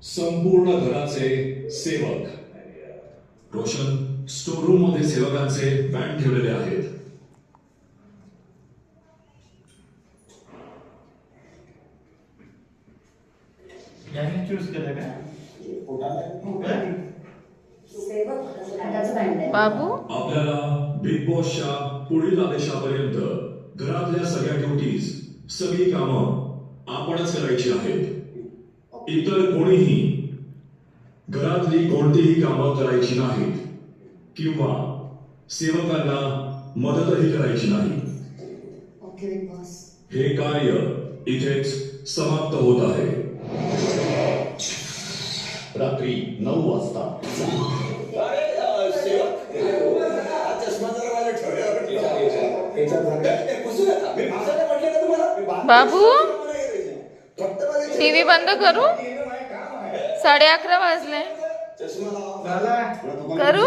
संपूर्ण घराचे सेवक। रोशन स्टोर रूम मध्ये सेवकांचे बँड ठेवलेले आहेत। यांनी चूज केलं का? बाबू आपल्याला बिग बॉसच्या पुढील आदेशापर्यंत घरातल्या सगळ्या ड्युटीज, सगळी कामं आपणच करायची आहेत। इतर कोणीही घरातली कोणतीही कामं करायची नाहीत किंवा सेवकांना मदतही करायची नाही। Okay big boss. हे कार्य इथेच समाप्त होत आहे। रात्री 9 वाजता। बाबू टीव्ही बंद करू? 11:30 वाजले। करू?